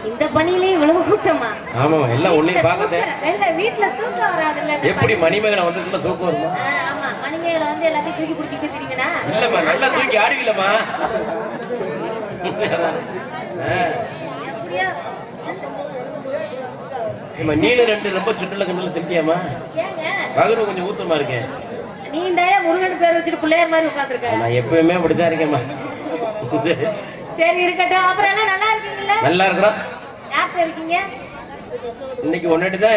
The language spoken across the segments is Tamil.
இந்த பணியிலே இவ்வளவு கூட்டமா? ஆமா, எல்லாம் ஒண்ணே பாக்கதே. இல்ல வீட்ல தூக்கம் வராதுல்ல. எப்படி மணிமேகலை வந்துட்டுல தூக்கம் வருமா? ஆமா, மணிமேகலை வந்து எல்லாத்தையும் தூக்கி பிடிச்சிட்டு இருக்கீங்கனா? இல்லம்மா, நல்லா தூக்கி ஆடுவீங்களம்மா. அப்படியே ஏமா நீல ரெண்டு ரொம்ப சுண்டல கண்டல திட்டியாமா? ஏங்க பகரு கொஞ்சம் ஊத்தமா இருக்கே. நீ இந்தாய முருகன் பேர் வச்சிட்டு பிள்ளையார் மாதிரி உட்கார்ந்திருக்க. நான் எப்பவுமே அப்படிதான் இருக்கேம்மா. சரி இருக்கட்டும். அப்புறம் எல்லாம் நல்லா இருக்கீங்களா? நல்லா இருக்கறோம். யார்ட்ட இருக்கீங்க? இன்னைக்கு ஒண்ணேட்டு தான்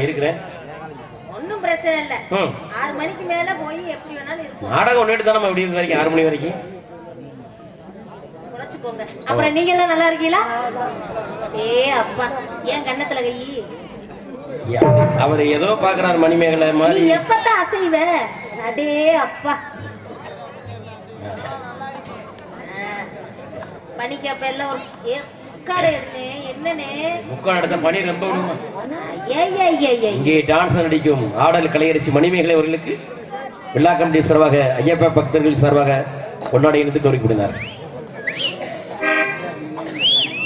இருக்கிறேன். ஒண்ணும் பிரச்சனை இல்ல. 6 மணிக்கு மேல போய் எப்படி வேணாலும் இருக்கலாம். நாடகம் ஒண்ணேட்டு தான் நம்ம இப்படி இருக்க வரைக்கும் 6 மணி வரைக்கும். குறைச்சு போங்க. அப்புறம் நீங்க எல்லாம் நல்லா இருக்கீங்களா? அப்பா ஏன் கண்ணத்துல கை? அவர் ஏதோ பாக்குறாரு மணிமேகலை மாதிரி. நீ எப்பதான் அசைவ? அடே அப்பா பனிக்கப்ப எல்லாம் ஒரு முக்காடை எடுனே. என்னனே முக்காடு எடுத்த பனி ரொம்ப விடுமா? இங்கே டான்ஸ் நடிக்கும் ஆடல் கலையரசி மணிமேகலை அவர்களுக்கு விழா கமிட்டி சார்பாக ஐயப்ப பக்தர்கள் சார்பாக பொன்னாடை இணைத்து கோரிக்கை விடுனார்.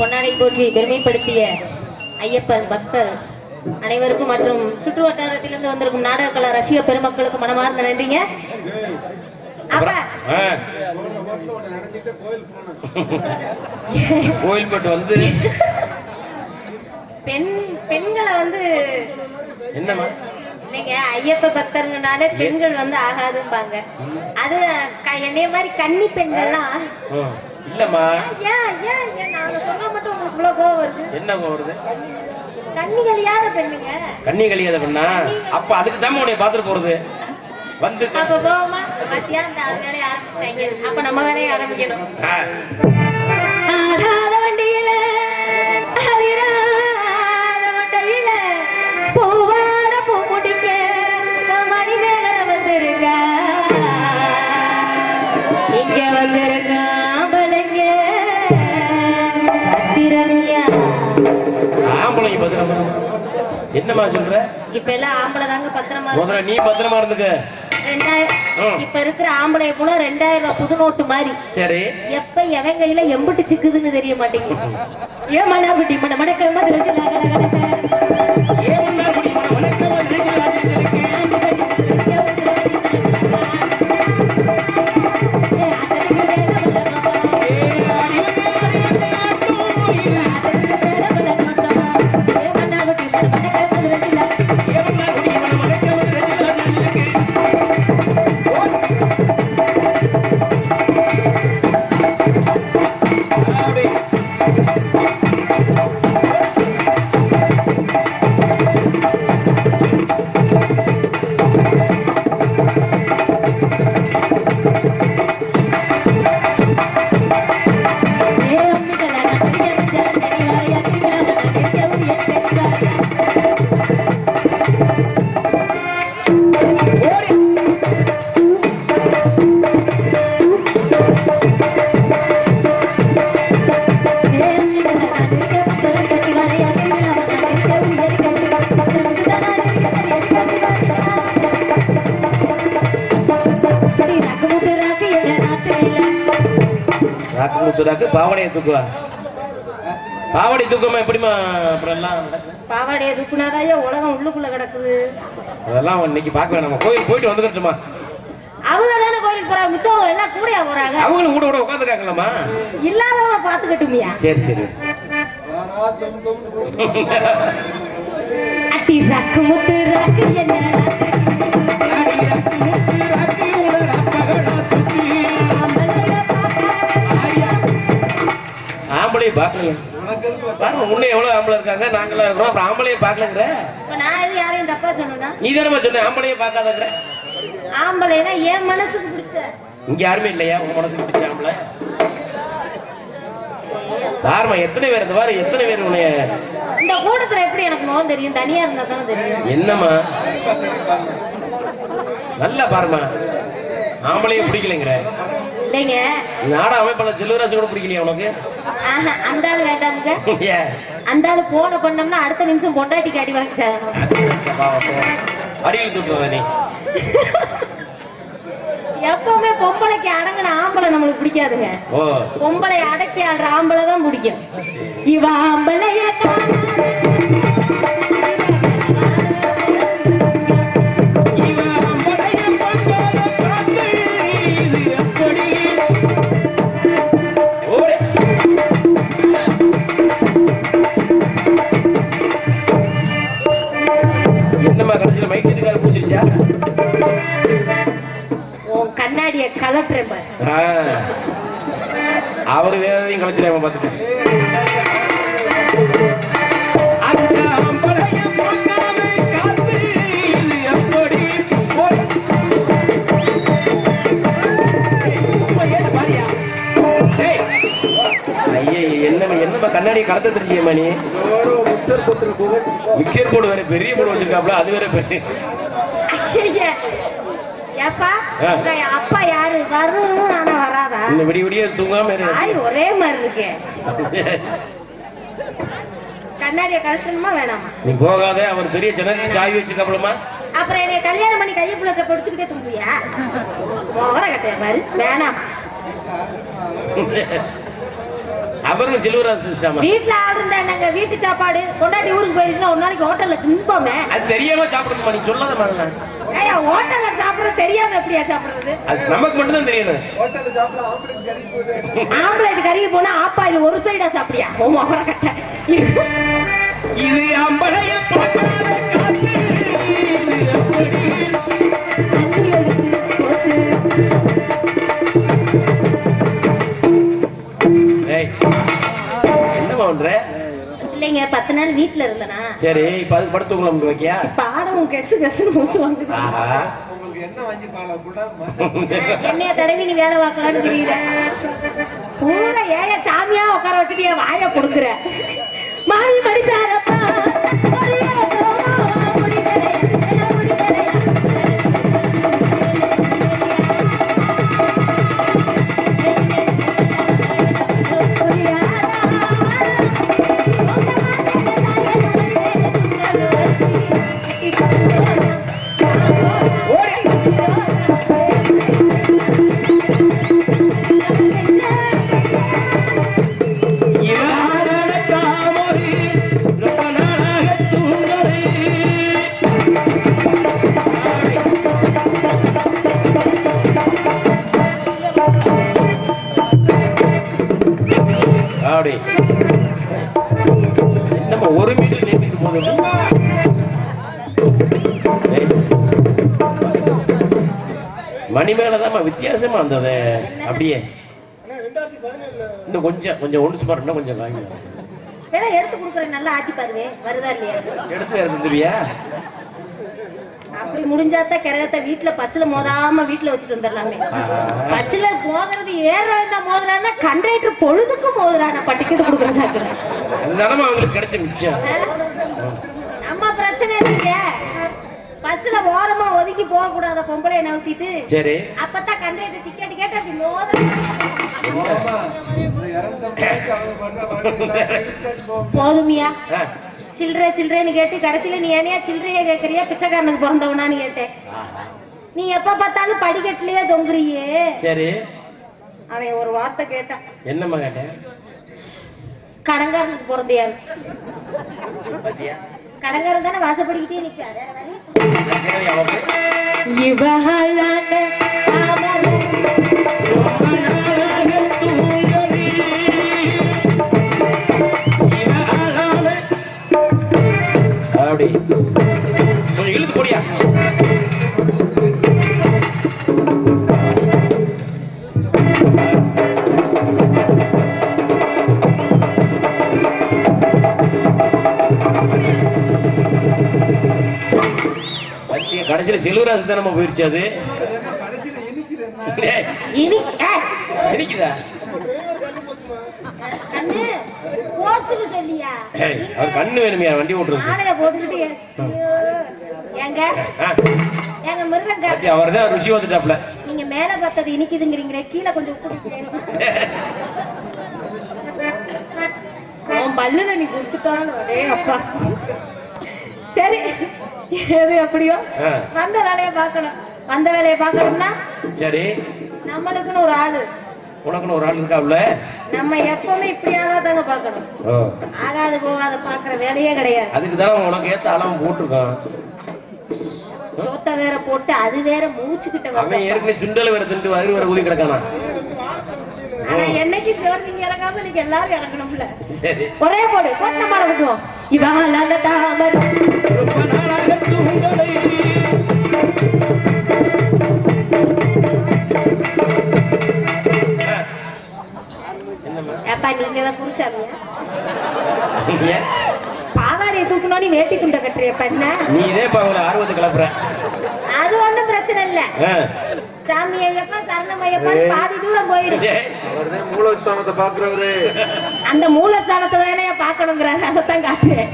பொன்னாடை போற்றி பெருமைப்படுத்திய ஐயப்பன் பக்தர் அனைவருக்கும் மற்றும் சுற்று வட்டாரத்திலிருந்து வந்திருக்கும் நாடக கலா ரசிக பெருமக்களுக்கு மனமார்ந்த நன்றிங்க. கோயில் போட்டு வந்து பெண்களை வந்து என்னமா நீங்க ஐயப்ப பக்தர்னாலே பெண்கள் வந்து ஆகாதும்பாங்க. அது என்னைய மாதிரி கன்னி பெண்கள்லாம் இல்லம்மா. நாங்க சொன்னா மட்டும் உங்களுக்கு இவ்வளவு கோவம் வருது? என்ன கோவம் வருது? கன்னி கலியாத பெண்ணுங்க. கன்னி கலியாத பெண்ணா? அப்ப அதுக்கு தான் உன்னை பாத்துட்டு போறது வந்து. அப்ப போமா பாத்தியா, அந்த வேலையை ஆரம்பிச்சிட்டாங்க. அப்ப நம்ம வேலையை ஆரம்பிக்கணும். ஆடாத வண்டியில அதிராத வண்டியில பூவாட பூ முடிக்க மணிமேகலை வந்திருக்க. இங்க வந்திருக்க ஆம்பளைங்க பத்திரமியா. ஆம்பளைங்க பத்திரமா? என்னமா சொல்ற? இப்ப எல்லாம் ஆம்பளை தாங்க பத்திரமா. முதல்ல நீ பத்திரமா இருந்துக்க. 2000 இப்ப இருக்கிற ஆம்பளை கூட 2000 ரூபாய் புது நோட்டு மாதிரி. சரி, எப்ப எவன் கையில எம்பிட்டு சிக்குதுன்னு தெரிய மாட்டேங்குது. ஏன் மண்ணாக்குட்டி மன மணக்கமா பாவடையை தூக்குவா? பாவடை தூக்கமா எப்படிமா? பாவாடையை தூக்குனாதாயா உலகம் உள்ளுக்குள்ள கிடக்குது. அதெல்லாம் இன்னைக்கு பார்க்க வேணாம். கோயில் போயிட்டு வந்துக்கட்டுமா? அவங்க தானே கோயிலுக்கு போறாங்க. முத்தவங்க எல்லாம் கூடயா போறாங்க? அவங்களும் கூட கூட உட்காந்துருக்காங்களாமா? இல்லாதவங்க பாத்துக்கட்டுமியா? சரி சரி. அட்டி ரக்கு முத்து ரக்கு என்ன ஆம்பளையை பாக்கலையா? பாருங்க உன்ன எவ்வளவு ஆம்பளை இருக்காங்க, நாங்களாம் இருக்கிறோம். அப்புறம் ஆம்பளையை பாக்கலங்கிற? நான் எது யாரையும் தப்பா சொன்னா? நீ தானே சொன்ன ஆம்பளையை பாக்காதங்கிற. ஆம்பளைனா என் மனசுக்கு பிடிச்ச. இங்க யாருமே இல்லையா உங்க மனசுக்கு பிடிச்ச ஆம்பளை? யாருமா எத்தனை பேர் இந்த மாதிரி எத்தனை பேர் உன்னைய இந்த கூட்டத்துல எப்படி எனக்கு முகம் தெரியும்? தனியா இருந்தா தானே தெரியும். என்னம்மா நல்லா பாருமா, ஆம்பளையும் பிடிக்கலைங்கிற இல்லைங்க. நாட அமைப்பாளர் செல்வராசு கூட பிடிக்கலையா உனக்கு? அந்த ஆளு வேண்டாமுங்க. ஏன் அந்த ஆளு போன பண்ணோம்னா அடுத்த நிமிஷம் பொண்டாட்டிக்கு அடி வாங்கிச்சாங்க. அடியில் தூக்குவ நீ. எப்பவுமே பொம்பளைக்கு அடங்கின ஆம்பளை நம்மளுக்கு பிடிக்காதுங்க. பொம்பளை அடக்கி ஆடுற ஆம்பளை தான் பிடிக்கும். இவ ஆம்பளைய என்னம்மா கடைசியில் மைக்கெட்டுக்கார பிடிச்சிருச்சா? கண்ணாடிய கலட்டுறேன் பாரு. அவரு வேறையும் கலத்துறாம பார்த்துட்டு என்னம்மா கண்ணாடியை கலத்த தெரிஞ்சியம்மா நீ? மிக்சர் போர்டு வேற பெரிய போர்டு வச்சிருக்காப்ல, அது வேற பெரிய. அப்பா யாரு வரும் ஆனா வராதா? இந்த விடிய விடிய தூங்காம ஒரே மாதிரி இருக்கு. கண்ணாடிய கழட்டணுமா வேணாமா? நீ போகாத, அவர் பெரிய ஜனனி சாய் வச்சிருக்காப்லமா. அப்புறம் என்னைய கல்யாணம் பண்ணி கையை புள்ளத்தை பிடிச்சுக்கிட்டே தூங்குவியா? மோகர கட்டைய மாதிரி வேணாம். அவரும் செல்வராஜ் வீட்டுல ஆள் இருந்தா என்னங்க? வீட்டு சாப்பாடு கொண்டாட்டி ஊருக்கு போயிருச்சுன்னா ஒரு நாளைக்கு ஹோட்டல்ல தின்போமே. அது தெரியாம சாப்பிடணுமா? நீ சொல்லாத மாதிரி. ஏயா ஹோட்டல்ல சாப்பிடுறது தெரியாம எப்படியா சாப்பிடுறது? அது நமக்கு மட்டும் தான் தெரியணும். ஹோட்டல்ல சாப்பிட ஆம்லெட் கறி போகுது. ஆம்லெட் கறி போனா ஆப்பாயில் ஒரு சைடா சாப்பிடியா? ஓ மொகர கட்ட. இது அம்பளைய பார்க்காத காத்து. என்னமா பண்ற? இல்லைங்க 10 நாள் வீட்டுல இருந்தனா. சரி, இப்ப அதுக்கு படுத்துக்கலாம் வைக்கியா? பாடவும் கெசு கெசுன்னு மூசுவாங்க. உங்களுக்கு என்ன வாங்கி பால என்னைய தடவி நீ வேலை பார்க்கலான்னு தெரியல. பூரா ஏய சாமியா உட்கார வச்சுட்டு என் வாயை கொடுக்குற. மாமி மடிச்சாரப்பா நம்ம ஒரு மீட்டர் நீட்டிட்டு போதும். மணி மேலதான் வித்தியாசமா இருந்தது. அப்படியே இன்னும் கொஞ்சம் கொஞ்சம் ஒன்று பாருன்னா கொஞ்சம் வாங்கி எடுத்து கொடுக்குறேன். நல்லா ஆட்சி பாருவே வருதா இல்லையா? எடுத்து இருந்துருவியா? அப்படி முடிஞ்சாதான் கிரகத்தை வீட்டுல பஸ்ல மோதாம வீட்டுல வச்சுட்டு வந்துடலாமே. பஸ்ல மோதுறது ஏற வந்தா மோதுறான்னா கண்டக்டர் பொழுதுக்கும் மோதுறான். பட்டிக்கிட்டு கொடுக்குறேன் சாக்குறேன். அதுதானமா அவங்களுக்கு கிடைச்ச மிச்சம். நம்ம பிரச்சனை இல்லைங்க. பஸ்ல ஓரமா ஒதுக்கி போக கூடாத பொம்பளைய நவுத்திட்டு சரி அப்பதான் கண்டக்டர் டிக்கெட் கேட்டு அப்படி போதுமியா? சில்லறை சில்லறைன்னு கேட்டு கடைசியில நீ ஏனையா சில்லறைய கேட்கறியா பிச்சைக்காரனுக்கு பிறந்தவனான்னு கேட்டேன். நீ எப்ப பார்த்தாலும் படிக்கட்டுலயே தொங்குறியே. சரி அவன் ஒரு வார்த்தை கேட்டான். என்னம்மா கேட்டேன்? கடங்காரனுக்கு பிறந்தியாரு. கடங்காரன் தானே வாசப்படிக்கிட்டே நிற்பாரு. அப்படி கொஞ்சம் இழுத்து போடியா. கடைசியில செல்வராஜ் தான் நம்ம போயிருச்சு. அது இனிக்குதா? ஏய், அவர் கண்ணு வேணுமையா வண்டி ஓட்டுறது? ஆளைய போட்டுக்கிட்டு ஏங்க ஏங்க மிருதங்க அவர் தான் ருசி வந்துட்டாப்ல. நீங்க மேல பார்த்தது இனிக்குதுங்கிறீங்க, கீழே கொஞ்சம் உப்பு வைக்கணும். உன் பல்லுல நீ கொடுத்துட்டாலும் அடே அப்பா. சரி, எது எப்படியோ வந்த வேலையை பார்க்கணும். வந்த வேலையை பார்க்கணும்னா சரி, நம்மளுக்குன்னு ஒரு ஆளு, உனக்குன்னு ஒரு ஆள் இருக்காப்ல. நம்ம எப்பவுமே இப்படியாதான் தாங்க பார்க்கணும். ஆகாது போகாத பாக்குற வேலையே கிடையாது. அதுக்கு தான் உனக்கு ஏத்த அளவு போட்டிருக்கான். சோத்த வேற போட்டு அது வேற மூச்சுக்கிட்ட அவன் ஏற்கனவே சுண்டல வேற திண்டு வயிறு வேற ஊதி கிடக்கானா. ஆனா என்னைக்கு சோறு நீங்க இறங்காம நீங்க எல்லாரும் இறங்கணும்ல. சரி, ஒரே போடு போட்டு நம்ம இருக்கும். இவங்க தாமர் அப்பா நீங்க தான் புருஷாமியா பாவாடையை தூக்கணும், நீ வேட்டி துண்டை கட்டுறியப்ப என்ன நீ இதே பாவல ஆர்வத்தை கிளப்புற. அது ஒண்ணும் பிரச்சனை இல்ல. சாமி ஐயப்பா சரணம் ஐயப்பா பாதி தூரம் போயிரும். அவர்தான் மூலஸ்தானத்தை பாக்குறவரு. அந்த மூலஸ்தானத்தை வேணையா பாக்கணுங்கிறாரு, அதைத்தான் காட்டுறேன்.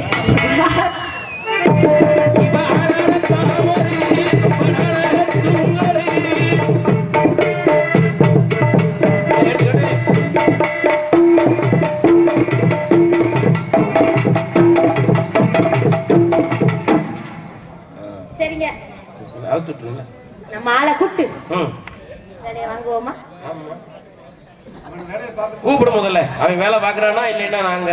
சரிங்க, நம்ம ஆளை கூப்பிட்டு வேலையை வாங்குவோமா? கூப்பிடு முதல்ல. அவன் வேலை பாக்குறானா இல்லைன்னா நாங்க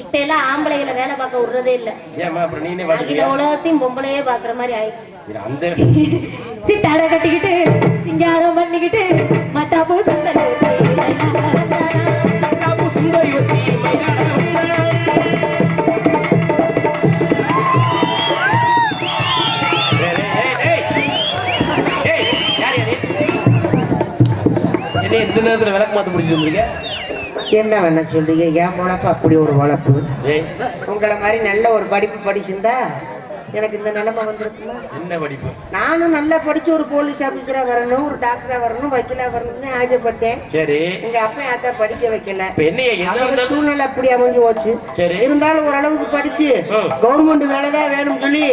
இப்ப எல்லாம் ஆம்பளைகளை வேலை பார்க்க விடுறதே இல்ல. ஏமா அப்புறம் நீனே அகில உலகத்தையும் பொம்பளையே பாக்குற மாதிரி ஆயிடுச்சு. அந்த சிட்டாட கட்டிக்கிட்டு சிங்காரம் பண்ணிக்கிட்டு மத்தாப்பு சுந்தரி எந்த நேரத்துல விளக்கு மாத்த முடிச்சு வந்திருக்க? என்ன வேணா சொல்றீங்க? என் பொழப்பு அப்படி ஒரு பொழப்பு. உங்களை மாதிரி நல்ல ஒரு படிப்பு படிச்சிருந்தா எனக்கு இந்த நிலைமை வந்திருக்குமா? என்ன படிப்பு? நானும் நல்லா படிச்சு ஒரு போலீஸ் ஆபீசரா வரணும், ஒரு டாக்டரா வரணும், வக்கீலா வரணும்னு ஆசைப்பட்டேன். சரி, எங்க அப்பா அதான் படிக்க வைக்கல. என்ன சூழ்நிலை அப்படி அமைஞ்சு போச்சு. இருந்தாலும் ஓரளவுக்கு படிச்சு கவர்மெண்ட் வேலைதான் வேணும்னு சொல்லி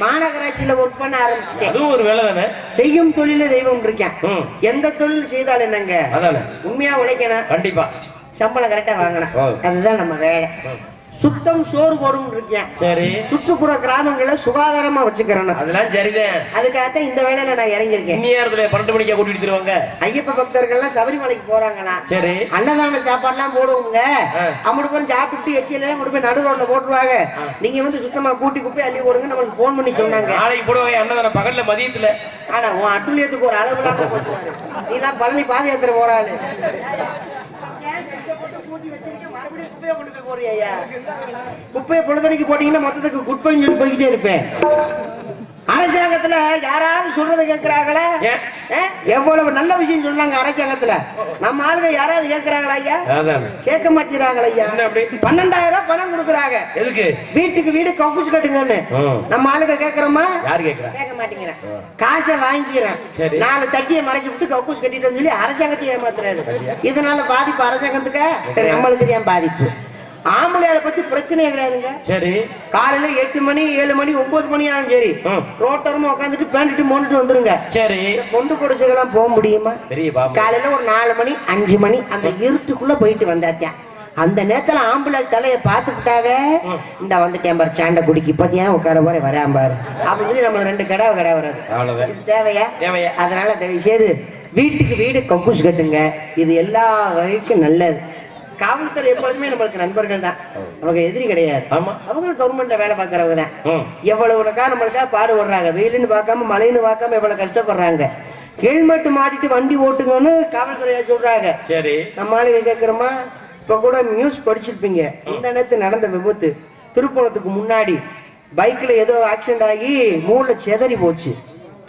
மாநகராட்சியில ஒர்க் பண்ண ஆரம்பிச்சுட்டேன். அதுவும் ஒரு வேலை தானே. செய்யும் தொழில தெய்வம் இருக்கேன். எந்த தொழில் செய்தாலும் என்னங்க, உண்மையா உழைக்கணும், கண்டிப்பா சம்பளம் கரெக்டா வாங்கணும். அதுதான் நம்ம வேலை. சுத்தம் சோறு போடும் இருக்கேன். சரி, சுற்றுப்புற கிராமங்களை சுகாதாரமா வச்சுக்கிறேன். அதெல்லாம் சரிதான். அதுக்காகத்தான் இந்த வேலையில நான் இறங்கியிருக்கேன். நேரத்துல 12 மணிக்கா கூட்டிட்டு வருவாங்க ஐயப்ப பக்தர்கள் எல்லாம் சபரிமலைக்கு போறாங்களாம். சரி, அன்னதான சாப்பாடு எல்லாம் போடுவோங்க. அம்மடு பேரும் சாப்பிட்டு எச்சியெல்லாம் கொண்டு போய் நடு ரோட்ல போட்டுருவாங்க. நீங்க வந்து சுத்தமா கூட்டி குப்பை அள்ளி போடுங்க நம்மளுக்கு போன் பண்ணி சொன்னாங்க. நாளைக்கு போடுவாங்க அன்னதானம் பகல்ல மதியத்துல. ஆனா உன் அட்டுழியத்துக்கு ஒரு அளவு இல்லாம போச்சுவாரு. நீ எல்லாம் பழனி பாத யாத்திரை போறாள். குப்பையை பொழுதனைக்கு போட்டீங்கன்னா மொத்தத்துக்கு குப்பைன்னு சொல்லி போய்கிட்டே இருப்பேன். அரசாங்கத்துல யாராவது சொல்றதை கேட்கிறாங்களா? எவ்வளவு நல்ல விஷயம் சொல்லாங்க அரசாங்கத்துல. நம்ம ஆளுங்க யாராவது கேட்கிறாங்களா ஐயா? கேட்க மாட்டேங்கிறாங்களா ஐயா? 12,000 ரூபாய் பணம் கொடுக்குறாங்க. எதுக்கு? வீட்டுக்கு வீடு கக்கூஸ் கட்டுங்கன்னு. நம்ம ஆளுங்க கேட்கிறோமா? யாரு கேட்க மாட்டேங்கிறேன். காசை வாங்கிக்கிறேன், 4 தட்டியை மறைச்சு விட்டு கக்கூஸ் கட்டிட்டு சொல்லி அரசாங்கத்தை ஏமாத்துறாரு. இதனால பாதிப்பு அரசாங்கத்துக்கு, நம்மளுக்கு ஏன் பாதிப்பு? ஆம்பளையால பத்தி பிரச்சனையே கிடையாதுங்க. சரி, காலையில 8 மணி 7 மணி 9 மணி ஆனாலும் சரி ரோட்டரமா உட்காந்துட்டு பேண்டிட்டு மோண்டுட்டு வந்துருங்க. சரி, கொண்டு கொடுச்சுக்கெல்லாம் போக முடியுமா? காலையில ஒரு 4 மணி 5 மணி அந்த இருட்டுக்குள்ள போயிட்டு வந்தாச்சேன். அந்த நேரத்துல ஆம்பளை தலையை பார்த்துக்கிட்டாங்க, இந்த வந்துட்டேன் பாரு சாண்டை குடிக்கு இப்பத்தியா உட்கார போற வராம பாரு அப்படின்னு சொல்லி நம்ம 2 கடை வராது. இது தேவையா? அதனால தயவு செய்து வீட்டுக்கு வீடு கக்கூஸ் கட்டுங்க. இது எல்லா வகைக்கும் நல்லது. காவல்துறை எப்பொழுதுமே நம்மளுக்கு நண்பர்கள் தான், அவங்க எதிரி கிடையாது. அவங்க கவர்மெண்ட்ல வேலை பார்க்கறவங்க தான். எவ்வளவுக்கா நம்மளுக்கா பாடுபடுறாங்க, வெயிலுன்னு பார்க்காம மழைன்னு பார்க்காம எவ்வளவு கஷ்டப்படுறாங்க. ஹெல்மெட் மாட்டிட்டு வண்டி ஓட்டுங்கன்னு காவல்துறையா சொல்றாங்க. சரி, நம்ம ஆளுங்க கேட்கிறோமா? இப்ப கூட நியூஸ் படிச்சிருப்பீங்க, இந்த நேரத்து நடந்த விபத்து திருப்பணத்துக்கு முன்னாடி பைக்ல ஏதோ ஆக்சிடென்ட் ஆகி மூளை செதறி போச்சு,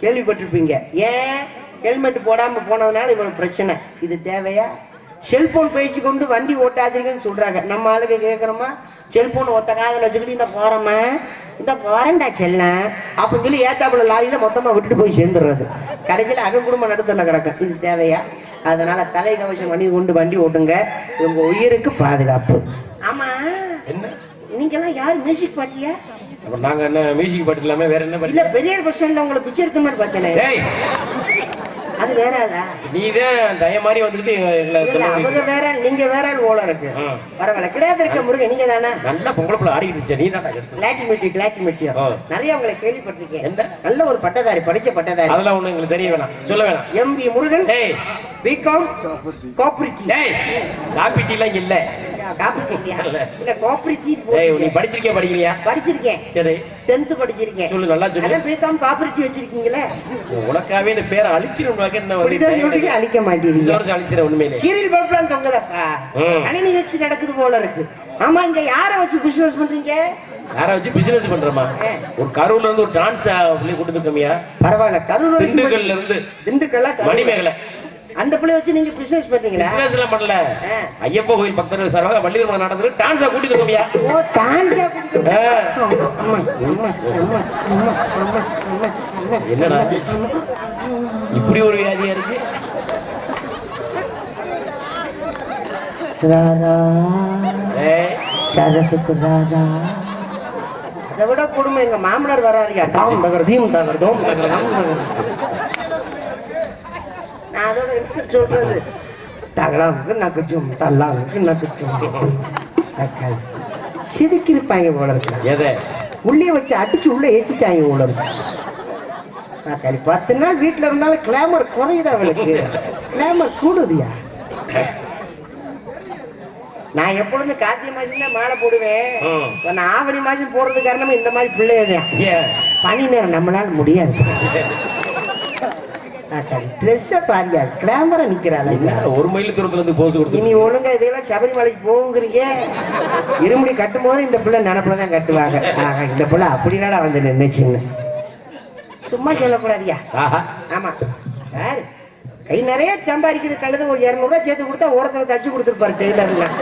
கேள்விப்பட்டிருப்பீங்க. ஏன் ஹெல்மெட் போடாம போனதுனால இவ்வளவு பிரச்சனை. இது தேவையா? செல்போன் பேசி கொண்டு வண்டி ஓட்டாதீங்கன்னு சொல்றாங்க. நம்ம ஆளுக்கு கேட்கறோமா? செல்போன் ஒத்த காதல வச்சுக்கிட்டு இந்த போறோமா இந்த போறேன்டா செல்லம் அப்படின்னு சொல்லி ஏத்தாப்புல லாரியில மொத்தமா விட்டுட்டு போய் சேர்ந்துடுறது. கடைசியில அக குடும்பம் நடுத்தல கிடக்கும். இது தேவையா? அதனால தலை கவசம் அணி கொண்டு வண்டி ஓட்டுங்க, உங்க உயிருக்கு பாதுகாப்பு. ஆமா, என்ன நீங்கெல்லாம் யார் மியூசிக் பாட்டியா? அப்ப நாங்க என்ன மியூசிக் பாட்டு இல்லாம வேற என்ன இல்ல, பெரியார் பஸ் ஸ்டாண்ட்ல உங்களை பிச்சை எடுத்த மாதிரி பார்த்தேனே, ஏய் அது வேற ஆளா? நீதான் தய மாதிரி வந்துட்டு எங்களை இல்ல, அவங்க வேற ஆள், நீங்க வேற ஆள் போல இருக்கு. பரவாயில்ல, கிடையாது இருக்க முருகன், நீங்க தானே? நல்லா பொங்கலை பிள்ளை ஆடிட்டு இருந்துச்சு, நீ தான் கிளாட்டிமெட்ரி நிறைய உங்களை கேள்விப்பட்டிருக்கேன். என்ன? நல்ல ஒரு பட்டதாரி, படிச்ச பட்டதாரி. அதெல்லாம் ஒண்ணு எங்களுக்கு தெரிய வேணாம், சொல்ல வேணாம். எம்பி முருகன், ஏய் பிகாம் கோஆபரேட்டிவ். ஏய் காப்பி டீ எல்லாம் இல்ல. இல்ல கோஆபரேட்டிவ். ஏய் நீ படிக்கலையா? படிச்சிருக்கேன், சரி 10th படிச்சிருக்கேன். சொல்லு, நல்லா சொல்லு. அதான் பிகாம் கோஆபரேட்டிவ் வச்சிருக்கீங்களே, உனக்காவே இந்த பேரை அழிச்சிரும். என்ன வந்து அழிக்க மாட்டீங்க, அழிச்சிட உண்மையிலே. சீரியல் பல்பெல்லாம் தொங்குதப்பா, கலை நிகழ்ச்சி நடக்குது போல இருக்கு. ஆமா, இங்க யாரை வச்சு பிசினஸ் பண்றீங்க? யாரை வச்சு பிசினஸ் பண்றோமா? ஒரு கரூர்ல இருந்து ஒரு டான்ஸ் பிள்ளை கூட்டு கம்மியா? பரவாயில்ல, கரூர் திண்டுக்கல்ல இருந்து திண்டுக்கல்ல மணிமேகலை அந்த பிள்ளை வச்சு நீங்க பிசினஸ் பண்றீங்களா? பிசினஸ் எல்லாம் பண்ணல, ஐயப்ப கோயில் பக்தர்கள் சார்பாக வள்ளியம்மன் நடந்துட்டு டான்ஸா கூட்டிட்டு கம்மியா? ஓ, டான்ஸா கூட்டிட்டு. என்னடா இப்படி ஒரு வியாதியா இருக்கு? அதை விட கொடுமை, எங்க மாமனார் வராருயா, தாம் தகர் தீம் தகர் தோம் தகர் தாம் தகர். நான் அதோட என்ன சொல்றது, தகலாவுக்கு நக்குச்சும் தள்ளாவுக்கு நக்குச்சும் சிரிக்கிருப்பாங்க போல இருக்கலாம். எதை உள்ளே வச்சு அடிச்சு உள்ள ஏத்திட்டாங்க போல இருக்கு. 10 நாள் வீட்டுல இருந்தாலும் கிளாமர் குறையுது அவளுக்கு, கிளாமர் கூடுதியா. நான் எப்பொழுது கார்த்திகை மாசம் தான் மாலை போடுவேன், நான் ஆவணி மாசம் போறது காரணமா இந்த மாதிரி பிள்ளைதான். பனி நேரம் நம்மளால முடியாது. ஒரு மைல் தூரத்துல இருந்து போஸ் கொடுத்து இனி ஒழுங்கா இதெல்லாம் சபரிமலைக்கு போகுங்கிறீங்க. இருமுடி கட்டும் போது இந்த பிள்ளை நினப்புலதான் கட்டுவாங்க. இந்த பிள்ளை அப்படினாடா வந்து நினைச்சுங்க, சும்மா சொல்லக்கூடாதியா. ஆமா சார், கை நிறைய சம்பாதிக்குது கழுது. ஒரு 200 ரூபாய் சேர்த்து கொடுத்தா ஓரத்துல தச்சு கொடுத்துருப்பாரு டெய்லர்லாம்.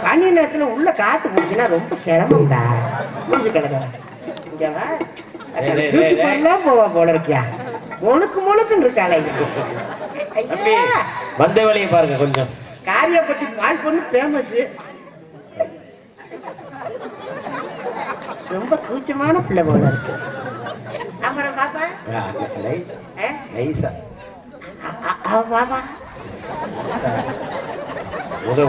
பனி நேரத்துல உள்ள காத்து போச்சுன்னா ரொம்ப சிரமம் தான். மூச்சு கலக போவா போல இருக்கியா, முழுக்குன்னு இருக்காளே. வந்த வேலையை பாருங்க கொஞ்சம். காரியப்பட்டி பால் பொண்ணு ஃபேமஸ், ரொம்ப கூச்சமான பிள்ளை போல இருக்கு. அப்புறம் பாப்பா பாப்பா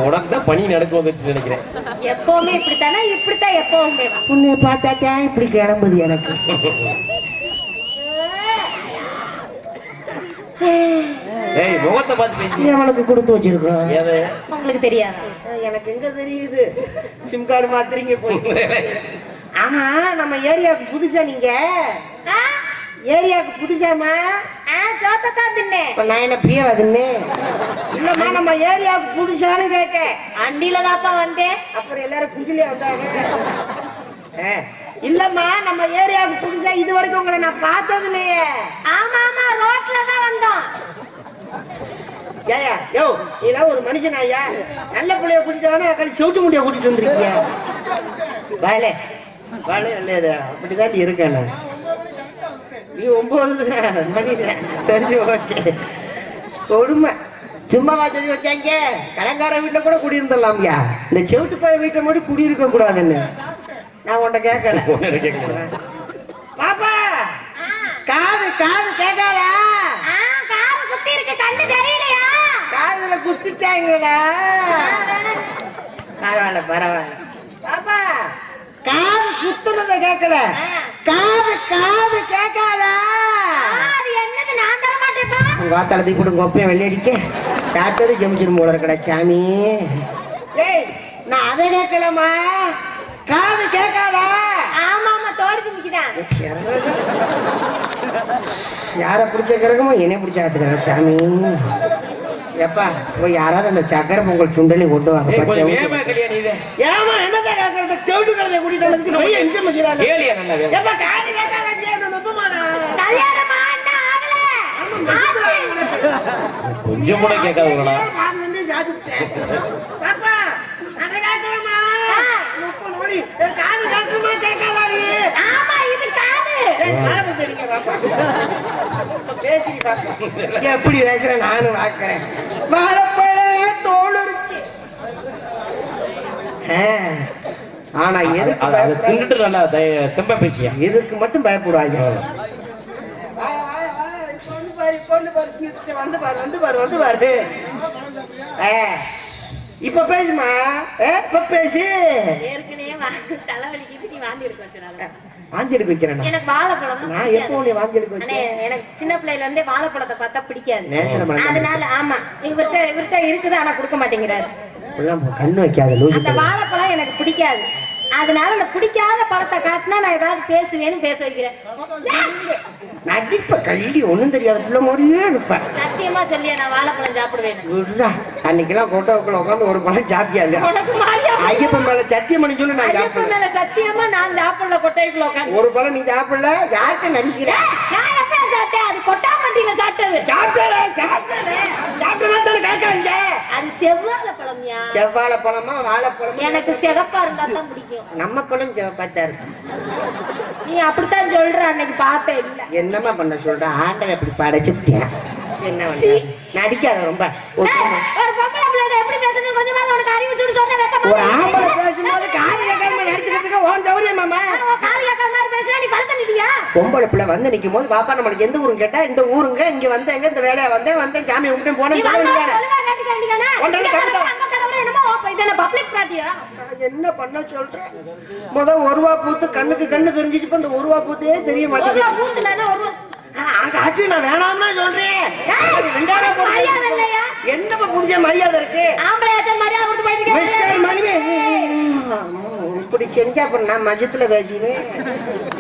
உனக்கு தான் பனி நடக்க வந்துச்சு நினைக்கிறேன். எப்பவுமே இப்படித்தானே? இப்படித்தான் எப்பவுமே. உன்னை பார்த்தாக்கா இப்படி கிளம்புது எனக்கு. ஏய் முகத்தை பார்த்து பேசி அவனுக்கு கொடுத்து வச்சிருக்கோம். உங்களுக்கு தெரியாதா? எனக்கு எங்க தெரியுது, சிம் கார்டு மாத்துறீங்க போய். ஆமா, நம்ம ஏரியாவுக்கு புதுசா? நீங்க ஏரியாவுக்கு புதுசாமா? சோத்தான் தின்னேன். நான் என்ன பிரியாவா தின்னேன்? இல்லம்மா, நம்ம ஏரியாவுக்கு புதுசான்னு கேட்டேன். அண்டில தாப்பா வந்தேன். அப்புறம் எல்லாரும் குடிலே வந்தாங்க. இல்லம்மா, நம்ம ஏரியாவுக்கு புதுசா, இது வரைக்கும் உங்களை நான் பார்த்தது இல்லையே. ஆமா ஆமா, ரோட்ல தான் வந்தோம். ஏயா யோ, இதெல்லாம் ஒரு மனுஷன் ஐயா? நல்ல பிள்ளைய கூட்டிட்டு வாங்க, கழிச்சு செவிட்டு முடிய கூட்டிட்டு வந்துருக்கிய. வாழை வாழை இல்லையா? அப்படிதான் இருக்கேன் நான். நீ 9 மணி தெரிஞ்சு போச்சு. கொடுமை. சும்மாவா சொல்லி வச்சாங்க? கடங்கார வீட்டுல கூட குடியிருந்துடலாம்யா, இந்த செவிட்டு போய் வீட்டை மட்டும் குடியிருக்க கூடாதுன்னு நான் உன்ட்ட கேட்கல. பாப்பா, காது காது கேட்காதா? காது குத்தி இருக்கு, கண்ணு தெரியலையா? காதுல குத்திட்டாங்களா? பரவாயில்ல பரவாயில்ல. பாப்பா, காது குத்துனத கேட்கல, காது காது கேட்காதா? என்னது? நான் தர மாட்டேப்பா. உங்க ஆத்தாளத்தை கூட கொப்பைய வெள்ளடிக்க சாப்பிட்டது ஜெமிச்சிரும் போல இருக்கடா சாமி. ஏய், நான் அதை கேட்கலமா, காது கேட்காதா? ஆமா ஆமா, தோடிச்சு நிக்கிறான். யார பிடிச்ச கிரகமோ என்னை பிடிச்ச ஆட்டுதான சாமி. எப்பா போய் யாராவது அந்த சக்கரை பொங்கல் சுண்டலி கொண்டு வாங்க. ஏமா என்னதான் செவிட்டு கழுதை கூட்டிட்டு வந்து கொஞ்சம் கூட கேட்காதுங்களா? பேசி எப்படி பேசுறேன் நானும் பாக்குறேன். வாழைப்பழ தோல் இருக்கு. ஆனா எதுக்கு தின்னுட்டு நல்லா தெம்ப பேசியா எதுக்கு மட்டும் பயப்படுவாங்க. வந்து பாரு இப்ப பேசுமா. இப்ப பேசு. ஏற்கனவே தலைவலிக்கு நீ வாந்தி எடுக்க வச்சுடாத. வாந்தி எடுக்க வைக்கிறேன். எனக்கு வாழைப்பழம் நான் எப்போ உன்னை வாந்தி எடுக்க வச்சேன்? எனக்கு சின்ன பிள்ளையில இருந்தே வாழைப்பழத்தை பார்த்தா பிடிக்காது. அதனால ஆமா இவர்கிட்ட இருக்குது ஆனா கொடுக்க மாட்டேங்கிறாரு. கண்ணு வைக்காத லூசு. அந்த வாழைப்பழம் எனக்கு பிடிக்காது. அதனால அந்த பிடிக்காத பழத்தை காட்டினா நான் ஏதாவது பேசுவேன்னு பேச வைக்கிறேன். நடிப்ப கல்வி ஒண்ணும் தெரியாத பிள்ளை மாதிரியே இருப்பேன். சத்தியமா சொல்லியா நான் வாழைப்பழம் சாப்பிடுவேன். அன்னைக்கெல்லாம் கோட்டாவுக்குள்ள உட்காந்து ஒரு பழம் சாப்பிட்டியா இல்லையா? ஐயப்பன் மேல சத்தியம் பண்ணி சொல்லு. நான் ஐயப்பன் மேல சத்தியமா நான் சாப்பிடல. கொட்டைக்குள்ள உட்காந்து ஒரு பழம் நீ சாப்பிடல. யார்கிட்ட நடிக்கிறேன்? நான் எப்ப சாப்பிட்டேன்? அது கொட்டாமட்டியில சாப்பிட்டது. அது செவ்வாழை பழம்யா. செவ்வாழை பழமா வாழைப்பழமா? எனக்கு சிகப்பா இருந்தா தான் பிடிக்கும். நம்ம பழம் செவப்பாத்தா இருக்கு. நீ அப்படித்தான் சொல்ற. அன்னைக்கு பார்த்தேன். இல்ல என்னமா பண்ண சொல்ற? ஆண்டவன் எப்படி படைச்சுட்டியா? என்ன நடிக்காத ரொம்ப. ஒரு பொம்பளை பிள்ளை எப்படி பேசணும் கொஞ்சமாவது உனக்கு அறிவு சுடு சொன்ன வெக்கமா? ஒரு ஆம்பளை பேசும்போது காது கேட்காம நடிச்சிட்டு ஓன் சௌரியமாமா. காது கேட்காம மாதிரி பேசுற நீ பழத்த நிட்டியா? பொம்பளை பிள்ளை வந்து நிக்கும் போது பாப்பா நம்மளுக்கு எந்த ஊருன்னு கேட்டா இந்த ஊருங்க இங்க வந்தேங்க இந்த வேலையா வந்தேன் சாமி கும்பிட்டு போனேன். என்ன பண்ண சொல்ற? ஒரு ரூபா பூத்து கண்ணுக்கு கண்ணு தெரிஞ்சிச்சு. அந்த ஒரு ரூபா பூத்தே தெரிய மாட்டேங்குது. நான் வேணாம்னா சொல்றேன். என்னப்பா புதுசா மரியாதை இருக்கு? இப்படி செஞ்சா அப்புறம் நான் மஜத்துல பேசுவேன்.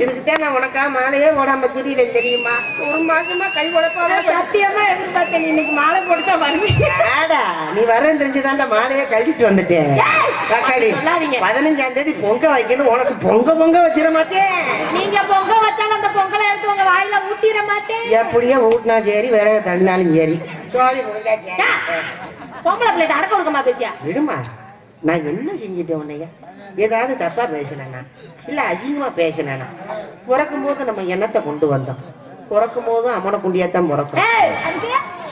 இதுக்குதான் நான் உனக்கா மாலையே ஓடாம தெரியல தெரியுமா? ஒரு மாசமா கை உழைப்பாத. சத்தியமா எதிர்பார்த்தேன் நீ இன்னைக்கு மாலை போட்டுட்டா வருவீங்க. நீ வரேன்னு தெரிஞ்சுதான்டா மாலையே கழிட்டு வந்துட்டேன். தக்காளி 15ஆம் தேதி பொங்க வைக்கணும். உனக்கு பொங்க வச்சிட மாட்டேன். நீங்க பொங்க வச்சாலும் அந்த பொங்கலை எடுத்து உங்க வாயில ஊட்டிட மாட்டேன். எப்படியோ ஊட்டினா சரி வேற தள்ளினாலும் சரி. சோழி முடிஞ்சாச்சு. பொம்பளை பிள்ளைட்டு அடக்க ஒழுக்கமா பேசியா? விடுமா. நான் என்ன செஞ்சுட்டேன் உன்னைய? ஏதாவது தப்பா பேசினேனா இல்ல அசிங்கமா பேசினேனா? பிறக்கும் போது நம்ம எண்ணத்தை கொண்டு வந்தோம். பிறக்கும் போதும் அம்மனை குண்டியாத்தான் பிறக்கும்.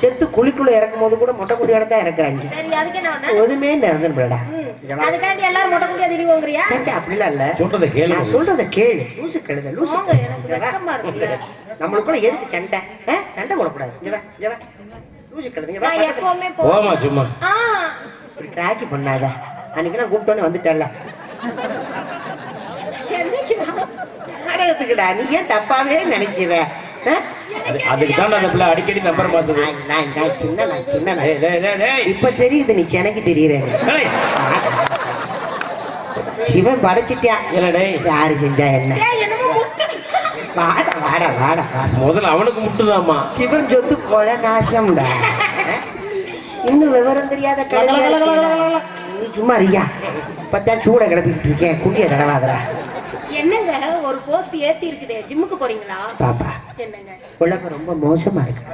செத்து குழிக்குள்ள இறக்கும் போது கூட மொட்டை குண்டியோட தான் இறக்குறாங்க. எதுவுமே நிறந்துடா. அப்படிலாம் இல்ல. சொல்றத கேளு. லூசு கழுத லூசு. நம்மளுக்குள்ள எதுக்கு சண்டை? சண்டை போடக்கூடாது. லூசு கழுத சும்மா இப்படி டிராக்கி பண்ணாத. அன்னைக்கு நான் கூப்பிட்டோன்னு வந்துட்டேன்ல. நாடகத்துக்குடா. நீ ஏன் தப்பாவே நினைக்கிற? அதுக்குதான் அந்த பிள்ளை அடிக்கடி நம்பர் மாத்துது. நான் சின்ன இப்ப தெரியுது நீ எனக்கு தெரியறேன். சிவன் படைச்சிட்டியா? யாரு செஞ்சா என்ன? வாடா வாடா வாடா. முதல்ல அவனுக்கு முட்டுதாமா. சிவன் சொத்து கொலை நாசம்டா. இன்னும் விவரம் தெரியாத நீ சும்மா இருக்கியா? இப்பதான் சூட கிளப்பிக்கிட்டு இருக்கேன். குண்டிய தடவாதரா. என்னங்க ஒரு போஸ்ட் ஏத்தி இருக்குது. ஜிம்முக்கு போறீங்களா? பாப்பா என்னங்க உலகம் ரொம்ப மோசமா இருக்கு.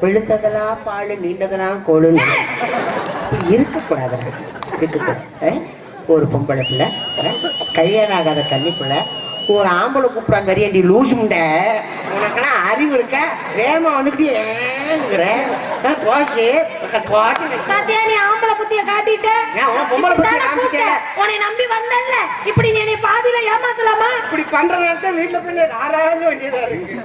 வெளுத்ததெல்லாம் பால் நீண்டதெல்லாம் கொழுன்னு இருக்கக்கூடாதுடா. இருக்கக்கூடாது. ஒரு பொம்பளை பிள்ளை கல்யாணம் ஆகாத கன்னி பிள்ளை ஒரு ஆம்பளை கூப்பிடான் வரையண்டி லூசு முண்டை. உனக்கெல்லாம் அறிவு இருக்க? வேமா வந்துக்கிட்டு ஆம்பளை புத்திய காட்டிட்ட உன்னை நம்பி வந்தல்ல. இப்படி நீ பாதியில ஏமாத்தலாமா? இப்படி பண்ற நேரத்தை வீட்டுல போய் ஆராய வேண்டியதா இருக்கு.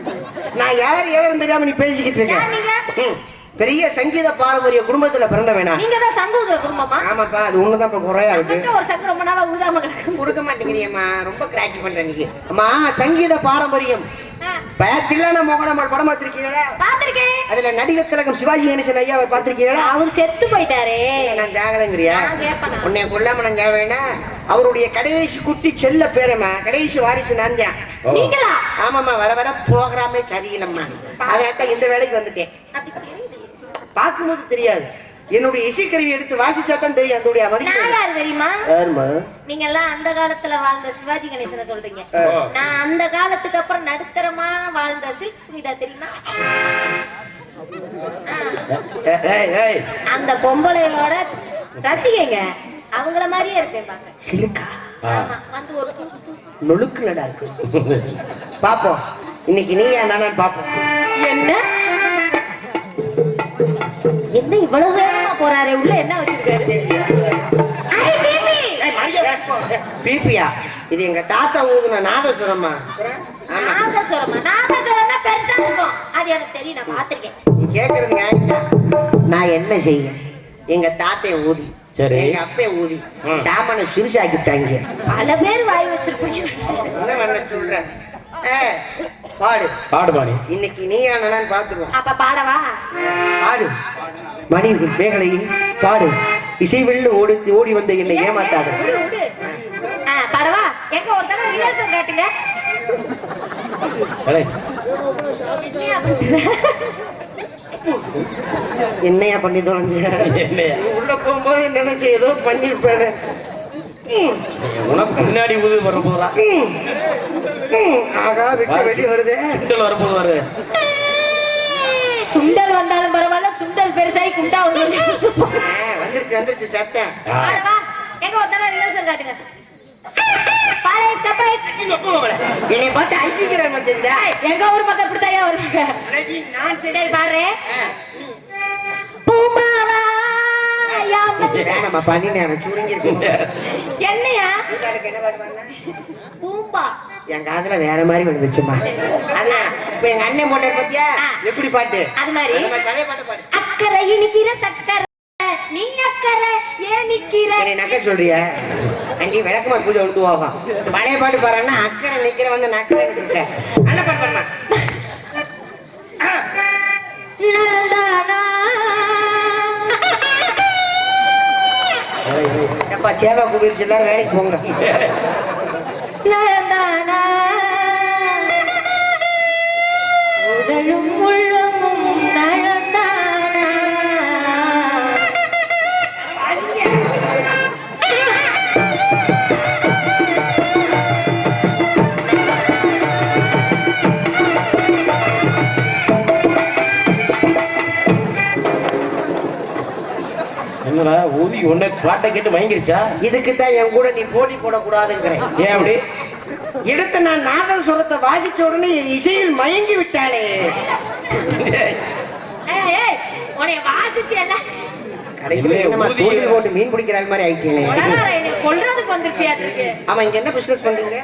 நான் யாரும் தெரியாம நீ பேசிக்கிட்டு இருக்கேன். பெரிய சங்கீத பாரம்பரிய குடும்பத்துல பிறந்த வேணா. நீங்க தான் சங்கூதர குடும்பமா? ஆமாப்பா. அது ஒண்ணுதான் இப்ப குறையா இருக்கு. ஒரு சங்கு ரொம்ப நாளா ஊதாம கிடக்கு. கொடுக்க மாட்டேங்கிறியம்மா. ரொம்ப கிராக்கி பண்ற நீங்க. அம்மா சங்கீத பாரம்பரியம் தில்லான மோகனம்மாள் படம் பார்த்திருக்கீங்களா? பார்த்திருக்கேன். அதுல நடிகர் திலகம் சிவாஜி கணேசன் ஐயாவை பார்த்திருக்கீங்களா? அவர் செத்து போயிட்டாரே. நான் ஜாகலங்கிறியா? உன்னை கொல்லாம நான் ஜாவேனா? அவருடைய கடைசி குட்டி செல்ல பேரம்மா. கடைசி வாரிசு நான் தான். நீங்களா? ஆமாம்மா. வர வர ப்ரோக்ராமே சரியில்லைம்மா. அதனால இந்த வேலைக்கு வந்துட்டேன். பார்க்கும்போது தெரியாது. என்னுடைய இசைக்கருவி எடுத்து வாசிச்சாதான் தெரியும் அதோடைய மதிப்பு. தெரியுமா? நீங்க எல்லாம் அந்த காலத்துல வாழ்ந்த சிவாஜி கணேசனை சொல்றீங்க. நான் அந்த காலத்துக்கு அப்புறம் நடுத்தரமா வாழ்ந்த சில்க் ஸ்மிதா தெரியுமா? அந்த பொம்பளையோட ரசிகைங்க. அவங்கள மாதிரியே இருப்பேன் பாக்க. சிலுக்கா வந்து ஒரு நொழுக்குலடா இருக்கு. பாப்போம் இன்னைக்கு நீ என்ன பாப்போம். என்ன என்ன இவ்வளவு வேகமா போறாரு? உள்ள என்ன வச்சிருக்காரு? ஐ, பேபி. பிபியா இது எங்க தாத்தா ஊதுன நாதசுரமா. நாதசுரம்னா பெருசா இருக்கும். அது எனக்கு தெரியும், நான் பாத்திருக்கேன். நீ கேக்குறது நியாயம்தான். நான் என்ன செய்ய? எங்க தாத்தைய ஊதி, சரி, எங்க அப்பைய ஊதி சாமான சுருசாக்கிட்டாங்க. பல பேர் வாய் வச்சிருப்பீங்க. என்ன பண்ண சொல்ற? பாடு பாடு பாணி. இன்னைக்கு நீயா நானான்னு பாத்துருவோம். அப்ப பாடவா? பாடு மணி மேகலை பாடு. இசைவெளியில் ஓடி வந்த என்னை ஏமாத்தாத. பாடவா? எங்க ஒரு தடவை ரிஹர்சல் காட்டுங்க. என்னையா பண்ணி தொலைஞ்ச? உள்ள போகும்போது நினைச்ச ஏதோ பண்ணிருப்பேன். உனக்கு முன்னாடி ஊது வரப்போதா? ஆகா, விட்டு வெளியே வருது. சுண்டல் வரப்போது வரு. சுண்டல் வந்தாலும் பரவாயில்ல, சுண்டல் பெருசாகி குண்டா வந்துருச்சு சத்தம். எங்க ஒரு தடவை ரிஹர்சல் காட்டுங்க. என்னை பார்த்து ஐசிக்கிறேன் மச்சா. எங்க ஊர் பக்கம் இப்படித்தாயா வருவாங்க. சரி பாடுறேன். நம்ம பண்ணினேன் சுருங்கிருக்கோம். என்னையா பூம்பா? என் காதுல வேற மாதிரி விழுந்துச்சுமா. அது இப்ப எங்க அண்ணன் போட்ட பத்தியா எப்படி பாட்டு? அது மாதிரி பழைய பாட்டு பாடு. அக்கறை இனிக்கிற சக்கரை நீ அக்கறை ஏன் நிக்கிற? நக்க சொல்றிய? அங்கே விளக்குமா பூஜை விட்டு போவான். பழைய பாட்டு பாருன்னா அக்கறை நிக்கிற வந்து நக்கரை இருக்க. நல்ல பாட்டு பாருமா. எப்பா சேவா குடிச்சு எல்லாரும் வேலைக்கு போங்க. உடலும் உள்ளமும் நழந்தானா. என்னடா ஊதி உன்னை பாட்டை கேட்டு மயங்கிருச்சா? இதுக்குத்தான் என் கூட நீ போட்டி போடக்கூடாதுங்கிறேன். ஏன் அப்படி? எடுத்து நான் நாதல் சுரத்தை வாசிச்ச உடனே இசையில் மயங்கி விட்டானே. உன்னை வாசிச்சு எல்லாம் தூண்டில் போட்டு மீன் பிடிக்கிற மாதிரி ஆயிட்டேனே. கொல்றதுக்கு வந்துருப்பியா? ஆமா, இங்க என்ன பிசினஸ் பண்றீங்க?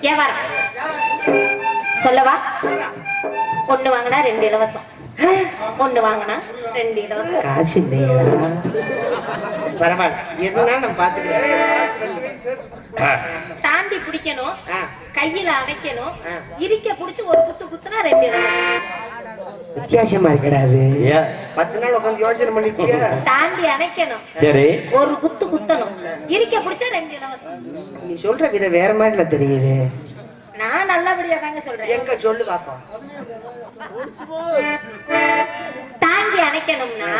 வியாபாரம் சொல்லவா? ஒண்ணு வாங்கினா 2 இலவசம். ஒண்ணு வாங்கினா 2 இலவசம். காசு இல்லையா? பரவாயில்ல, எதுனா நான் பாத்துக்கிறேன். தாண்டி பிடிக்கணும், கையில அடைக்கணும், இரிக்க புடிச்சு ஒரு குத்து குத்துனா 2 இலவசம். வித்தியாசமா இருக்காது. 10 நாள் உட்காந்து யோசனை பண்ணிருக்கியா? தாண்டி அணைக்கணும், சரி, ஒரு குத்து குத்தணும், இரிக்க புடிச்சா 2 இலவசம். நீ சொல்ற வித வேற மாதிரில தெரியுது. நான் நல்லபடியா தாங்க சொல்றேன். எங்க சொல்லு பாப்போம். தாங்கி அணைக்கணும்னா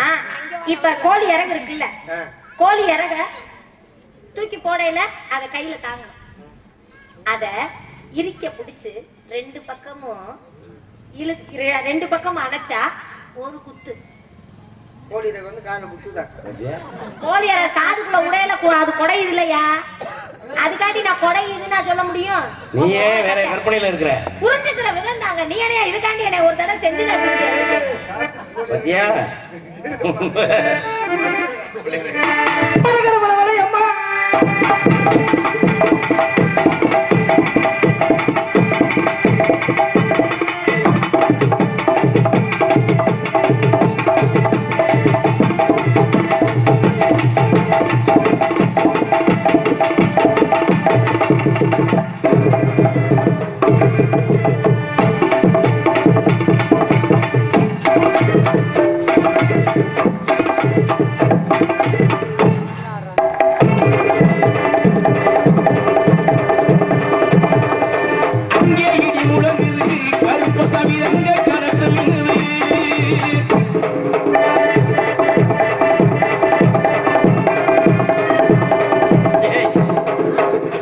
இப்ப கோழி இறகு இருக்குல்ல, கோழி இறக தூக்கி போடையில அத கையில தாங்கணும். அத இரிக்க புடிச்சு 2 பக்கமும் 2 பக்கமும் அணைச்சா ஒரு குத்து. கோழி இறகு வந்து காதுல குத்துதான். கோழி இறகு காதுக்குள்ள உடையில அது குடையுது இல்லையா? அதுக்காண்டி நான் குடையுதுன்னு நான் சொல்ல முடியும்? நீ ஏன் வேற கற்பனையில இருக்கிற? புரிஞ்சுக்கிற விதம் தாங்க. நீ என்ன இதுக்காண்டி என்ன ஒரு தடவை செஞ்சு பத்தியா? அம்மா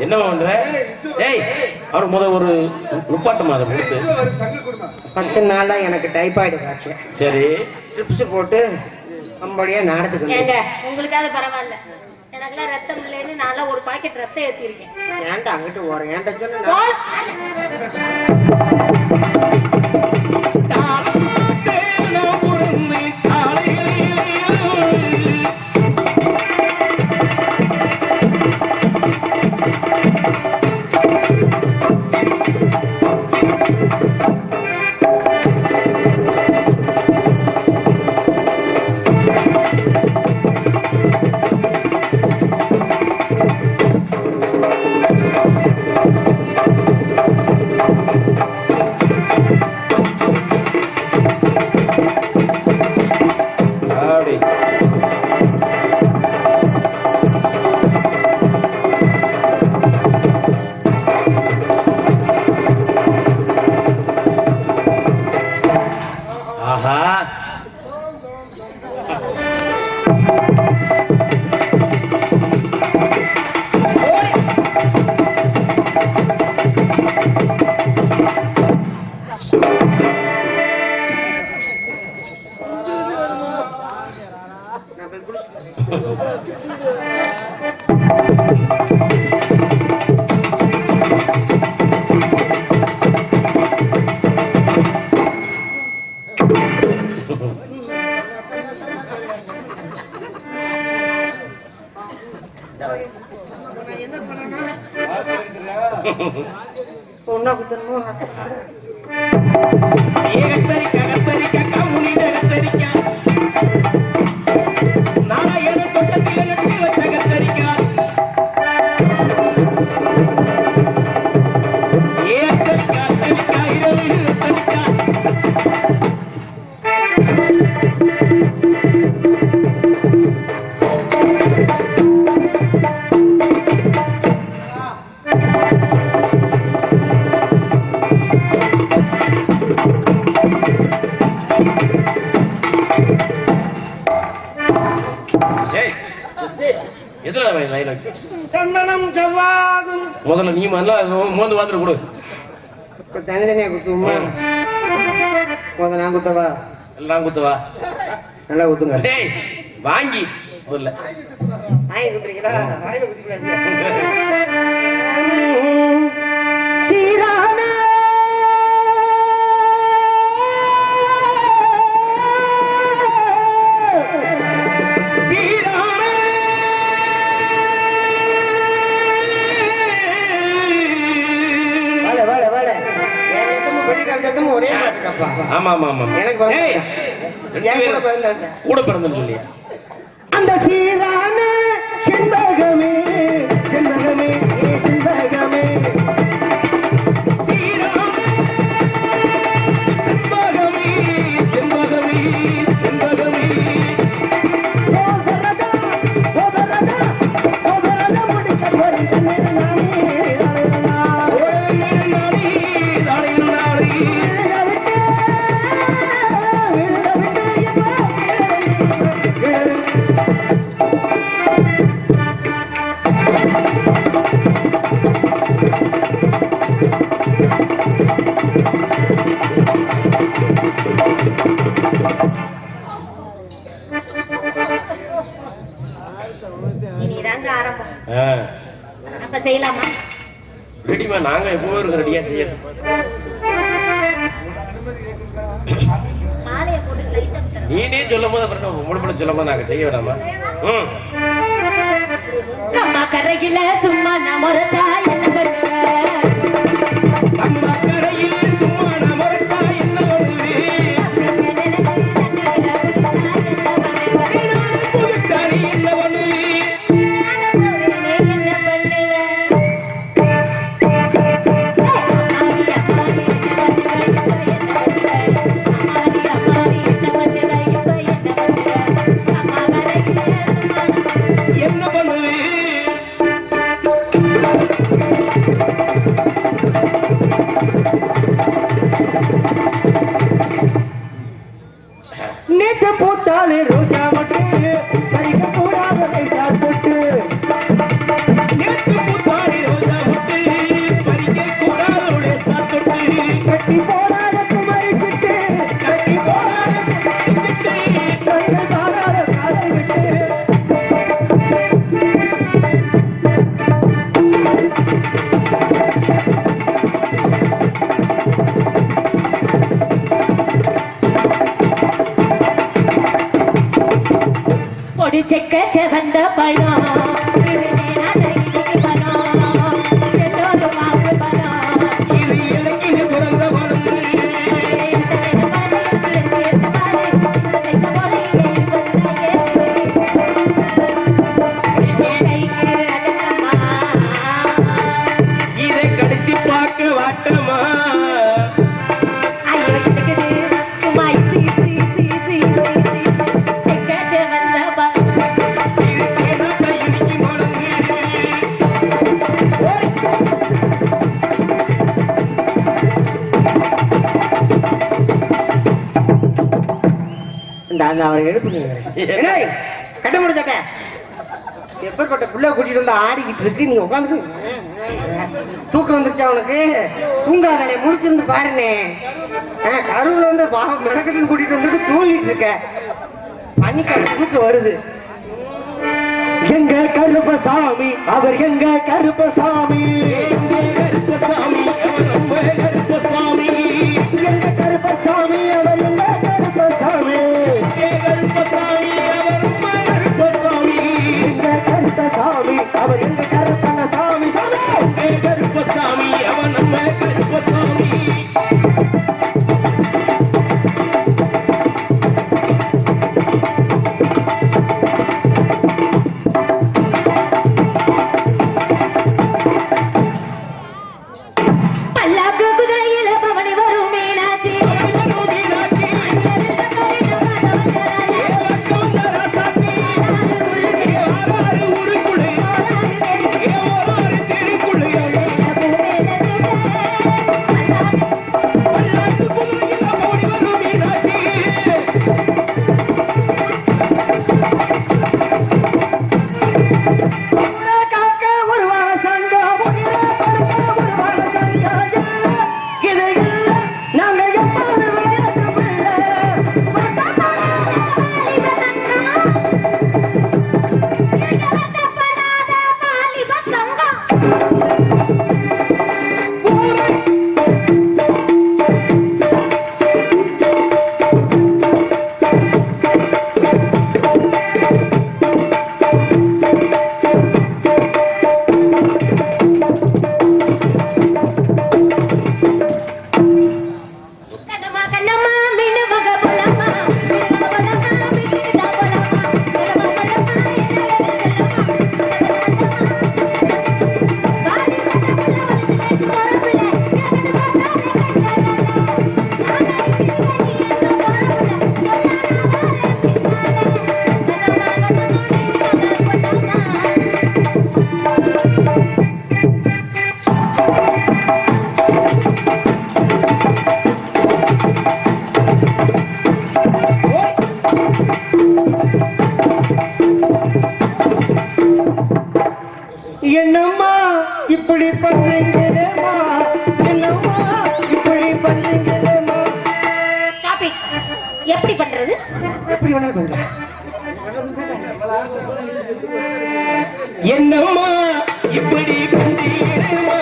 என்ன பண்ற? ஏய், அவனுக்கு முத ஒரு நுப்பாட்டு மாதம் கொடுத்து 10 நாளா எனக்கு டைபாய்டு காய்ச்சல். சரி, ட்ரிப்ஸ் போட்டு அம்படியா நாடத்துக்கு ஏங்க உங்களுக்காவது பரவாயில்ல. எனக்குலாம் ரத்தம் இல்லைன்னு நான் ஒரு பாக்கெட் ரத்தம் ஏத்திருக்கேன். ஏன்டா அங்கிட்டு போறேன்? ஏன்டா சொன்ன ஒன்னா குத்தணும். முதல்ல நீ மோந்து வாந்துட்டு கொடு. தனித்தனியா குத்துமா? முதல்ல நான் குத்தவா? எல்லாம் குத்துவா? நல்லா குத்துங்க. வாங்கி முதல்ல வாங்கி குத்துறீங்களா? வாயில குத்திக்கூடாது. கூட பிறந்த அந்த சீரான செண்பகமே செண்பகமே செண்பகமே செய்யலாமா? ரெடிமா, நாங்க எப்பவும் ரெடியா செய்யறோம். நீனே சொல்லும் போது அப்புறம் முழுப்பட சொல்லும் போது நாங்க செய்ய வேண்டாமா? கம்மா கரையில சும்மா நான் முறைச்சா என்ன பண்ணுவேன்? கம்மா கரையில சும்மா நான் முறைச்சா என்ன பண்ணுவேன்? செக்க செவந்த பழம் இது நேராக இனிக்கு பழம் எல்லோரு மாவு பழம் இது எனக்கு பிறந்த பழம் இதை கடிச்சு பார்க்க வாட்டமா சும்மா சி சி சி சி செக்க செவந்த பழம் அந்த அவரை எழுப்புங்க கட்ட முடிச்சட்ட எப்பேற்பட்ட பிள்ளை கூட்டிட்டு வந்து ஆடிக்கிட்டு இருக்கு நீ உட்காந்து தூக்கம் வந்துருச்சா உனக்கு தூங்காதானே முடிச்சிருந்து பாருனே கருவுல வந்து மெனக்கட்டுன்னு கூட்டிட்டு வந்துட்டு தூங்கிட்டு இருக்க பனிக்க தூக்கம் வருது எங்க கருப்பசாமி அவர் எங்க கருப்பசாமி கருப்பசாமி கருப்பசாமி எங்க கருப்பசாமி அவர் எங்க கருப்பசாமி கருப்பசாமி கருப்பசாமி எங்க கருப்பசாமி அவர் எங்க கருப்பண்ணசாமி சாமி கருப்பசாமி அவன் நம்ம கருப்பசாமி பல்லாக்கு குதிரையில பவனி வரும் மீனாட்சி காக்க ஒரு வாழ சங்கம் ஒரு வாழ சங்கம் இது இல்ல நாங்க எப்போது விளையாட்டு பிள்ளை கண்ணம்மா கண்ணம்மா மீனு மக புலமா மீனு மக புலமா மீனு தா புலமா என்னம்மா இப்படி பண்றீங்களேம்மா என்னம்மா இப்படி பண்றீங்களேம்மா டாபிக் எப்படி பண்றது எப்படி வேணாலும் பண்றேன் என்னம்மா இப்படி பண்றீங்களேம்மா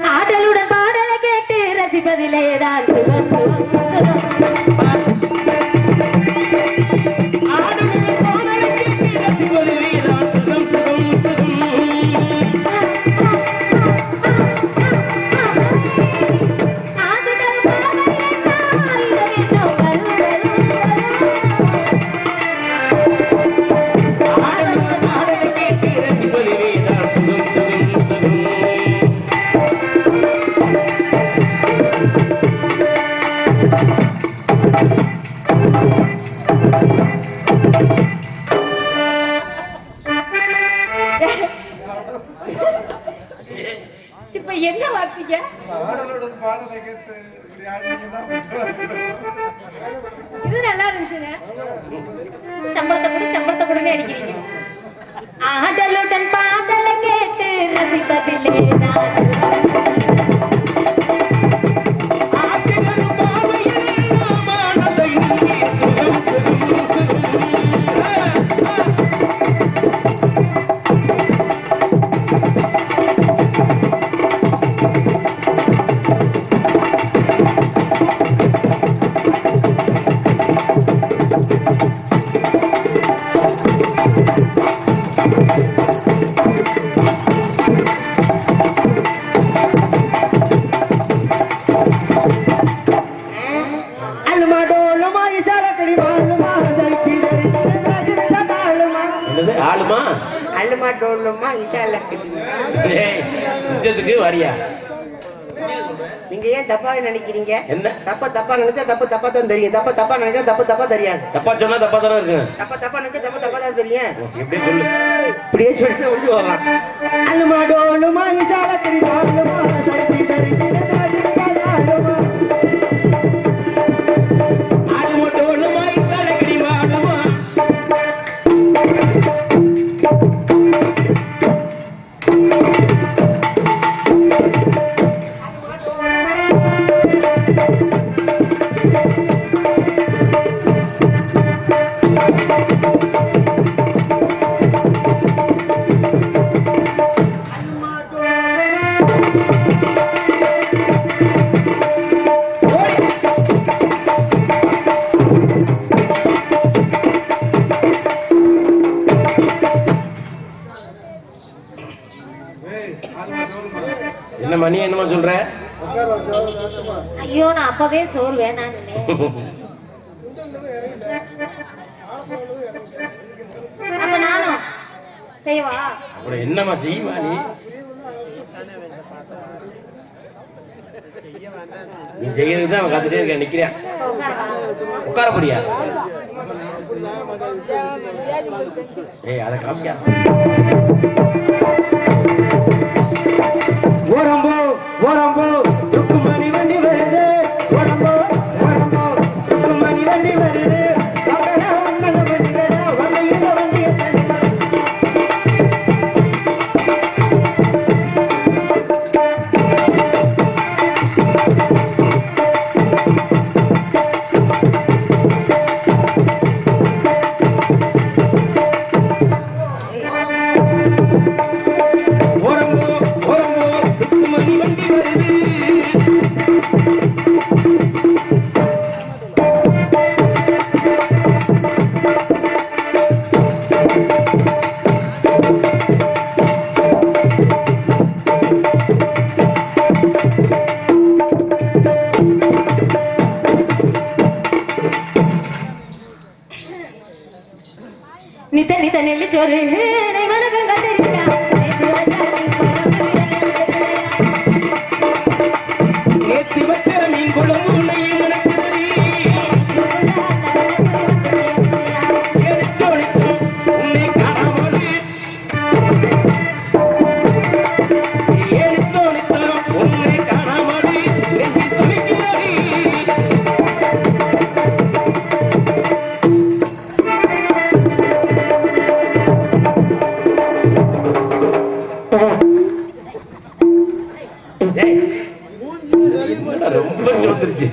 ஆடலுடன் பாடலை கேட்டு ரசிப்பதிலேதான் சுகம் சுகம் சுகம் ஆசைகள் பாவனையெல்லாம் இதமென்னும் வரும் இது நல்லா இருந்துச்சுங்க. சம்பளத்தை கொடுன்னு அடிக்கிறீங்க. ஆடலுடன் பாடலை கேட்டு ரசிப்பதில்லே நான். இஷ்டத்துக்கு வாரியா? நீங்க ஏன் தப்பாவே நினைக்கிறீங்க? என்ன தப்பா நினைச்சா தப்பா தான் தெரியும். தப்பா நினைச்சா தப்பா தெரியாது. தப்பா சொன்னா தப்பா தானே இருக்கு. தப்பா நினைச்சா தப்பா தான் தெரியும். எப்படி சொல்லு? இப்படியே சொல்லிட்டு வந்து போவா. அலுமா டோலுமா இசால கடிவாலுமா சரி சரி ஆலுமா டோலுமா இசால கடிவாலுமா. என்னம்மா நீ என்னமா சொல்ற? ஐயோ நான் அப்பவே சோறு வேணான்னு. அப்ப நானும் செய்வா? அப்புறம் என்னம்மா செய்வா நீ? நீ செய்யறதுக்கு தான் அவன் காத்துட்டே இருக்க. நிக்கிறேன் உட்கார போறியா? ஏய் அதை காமிக்கா. ஓரம்போ ஓரம்போ ருக்குமணி வண்டி வருது. ஓரம்போ ஓரம்போ ருக்குமணி வண்டி வருது. வந்தன வந்தன வண்டிகளா வந்தையில வண்டிய நித்த நெல்லு சோறு வணக்கம் கத்திரிக்காய் நேற்று வச்ச மீன் குழம்பு ரொம்ப சோந்துருச்சு.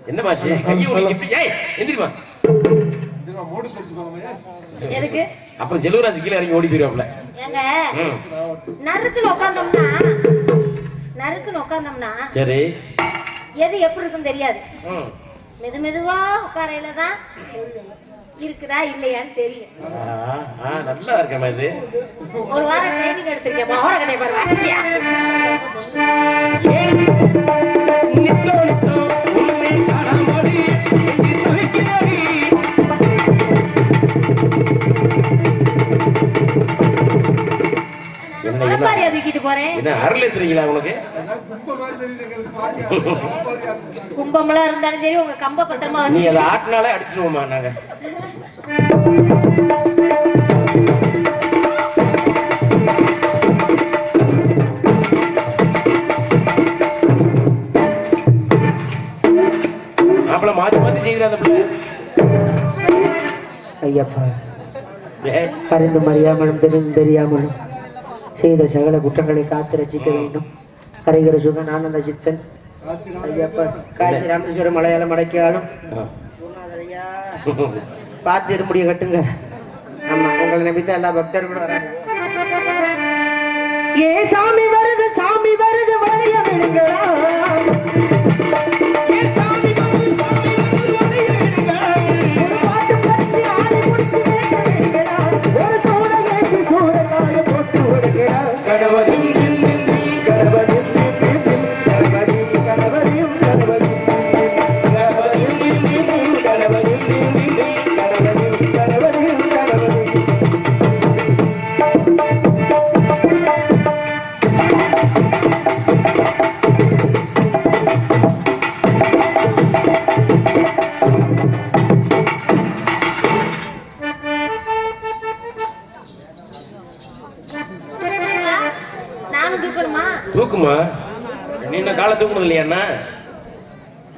என்னமாச்சு? எந்திரிமா. எதுக்கு? அப்புறம் செல்வராஜ் கீழே இறங்கி ஓடி போயிருவாப்ல. ஏங்க நறுக்குன்னு உட்கார்ந்தோம்னா சரி எது எப்படி இருக்குன்னு தெரியாது. மெதுவா உட்காரையில தான் இருக்குதா இல்லையான்னு தெரியும். நல்லா இருக்கமா இது. ஒரு வாரம் ட்ரைனிங் எடுத்திருக்கேன். மோகன கதை பாரு வாசிக்கியா? தூக்கிட்டு போறேன். என்ன அருள் எத்துறீங்களா உனக்கு? கும்பமெல்லாம் இருந்தாலும் சரி உங்க கம்ப பத்திரமா நீ அதை ஆட்டினாலே அடிச்சிடுவோமா நாங்க. மாப்பிள்ள மாத்தி மாத்தி செய்யற அந்த பிள்ளை ஐயப்பா ஏய், அறிந்தும் அறியாமலும் தெரியாமலும் செய்த சகல குற்றங்களை காத்து ரசிக்க வேண்டும். கரைகிற சுகன் ஆனந்த சித்தன் ஐயப்பா காஞ்சி ராமேஸ்வரம் மலையாளம் அடக்கியாலும் பார்த்து இருமுடிய கட்டுங்க. ஆமா, உங்களை நம்பித்தான் எல்லா பக்தர்களும் வராங்க. ஏ சாமி வருது வளைய விடுங்களா. ஏ சாமி வருது வளைய விடுங்களா. ஒரு பாட்டு படிச்சு ஆடி முடிச்சு வேண்ட விடுங்களா. ஒரு சூட ஏற்றி சூட கால போட்டு விடுங்களா. கடவுள் கடவுள் நானும் தூக்கணுமா? தூக்குமா நீ என்ன காலை தூக்கணும் இல்லையா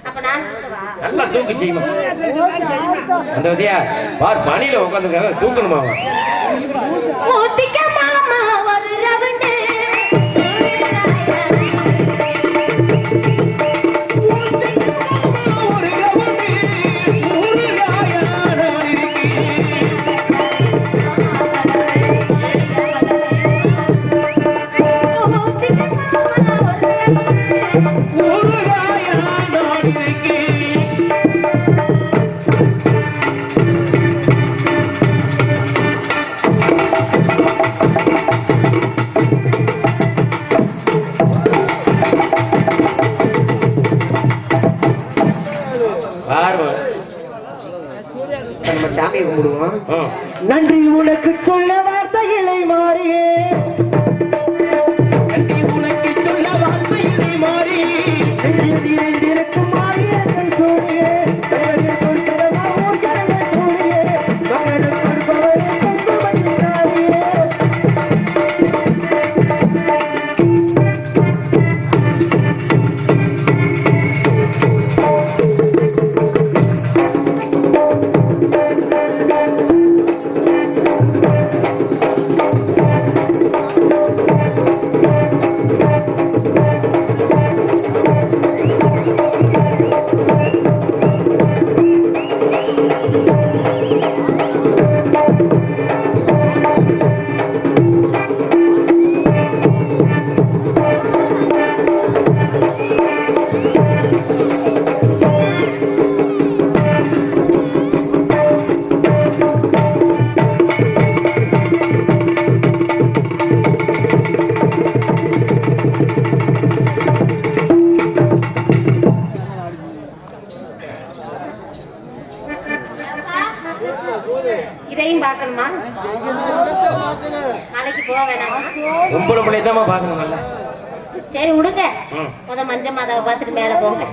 அப்ப நான் தூக்கவா? நல்லா தூக்கு செய்யுமா அந்த விதியா பார் பணியில உட்காந்துருக்காங்க தூக்கணுமா அவன் மூத்திக்க மாமா வருறவனே. நம்ம சாமியை கும்பிடுவோம். ஆ. நன்றி உனக்கு சொல்ல வார்த்தைகளை மாறியே. நன்றி உனக்கு சொல்ல வார்த்தைகளை மாறி நெஞ்சில் நிறைந்திருக்கும் மாரியர்கள் சூழியே. மகளுக்கு கொடுப்பவரே குங்குமத்தினாரியே. இதையும் பார்க்கணுமா? நாளைக்கு போக வேணாமா? பொம்பளை பிள்ளையதாம்மா பார்க்கணும் நல்லா சரி விடுங்க. ம். மஞ்ச மாதாவை பார்த்துட்டு மேல போங்க.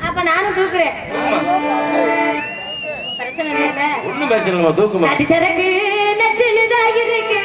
அப்ப நானும் தூக்குறேன். பிரச்சனை இல்ல. ஒண்ணும் பிரச்சனை இல்லைம்மா தூக்குமா அடிச்சரக்கு நச்சுதான் இருக்கு.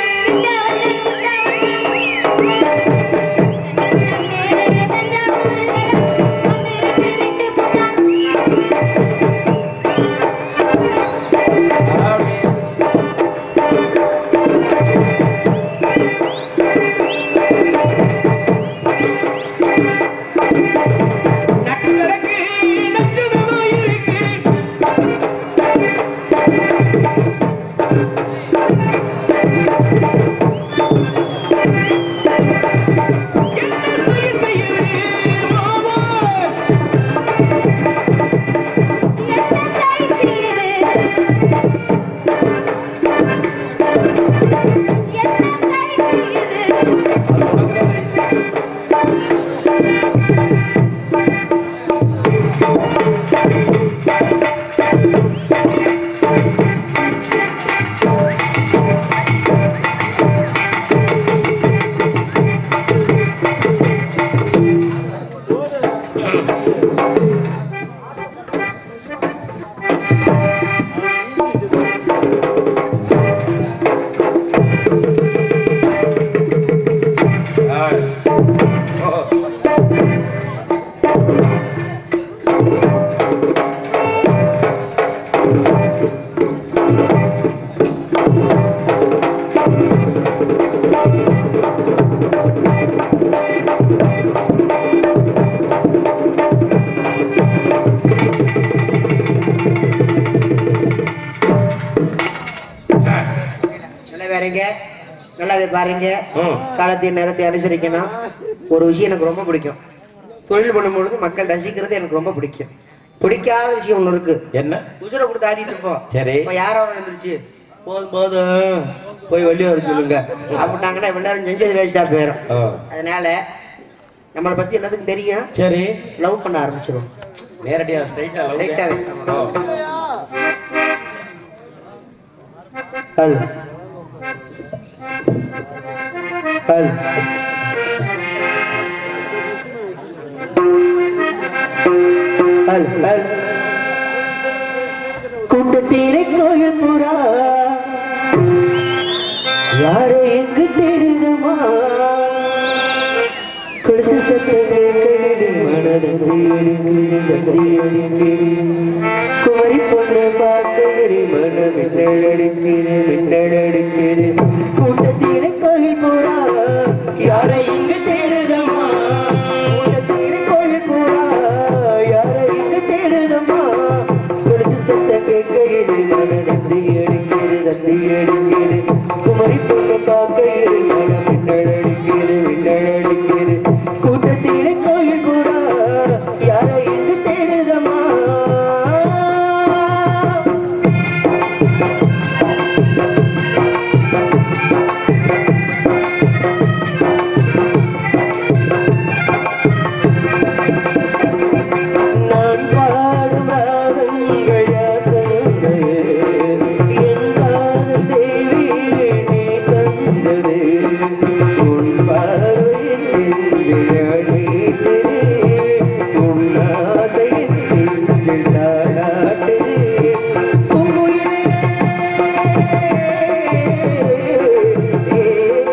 கேட்காதீங்க, நல்லாவே பாருங்க. ம். காலத்தையும் நேரத்தை அனுசரிக்கணும். ஒரு விஷயம் எனக்கு ரொம்ப பிடிக்கும். தொழில் பண்ணும்பொழுது மக்கள் ரசிக்கிறது எனக்கு ரொம்ப பிடிக்கும். பிடிக்காத விஷயம் ஒண்ணு இருக்கு. என்ன? உசுரை கொடுத்து ஆடிட்டு இருப்போம். சரி. இப்ப யாரோ வந்துருச்சு, போதும் போதும் போய் வெளியே வர சொல்லுங்க அப்படின்னாங்கன்னா எல்லாரும் செஞ்சது வேஸ்டா போயிடும். ஓ. அதனால நம்மளை பத்தி எல்லாத்துக்கும் தெரியும். சரி, லவ் பண்ண ஆரம்பிச்சிடும். நேரடியா ஸ்ட்ரைட்டா ஸ்ட்ரைட்டாவே. கூட்டத்தீரை கோயில் புறா யாரோ எங்கு தேடுதமா, கொலுசு சத்தமே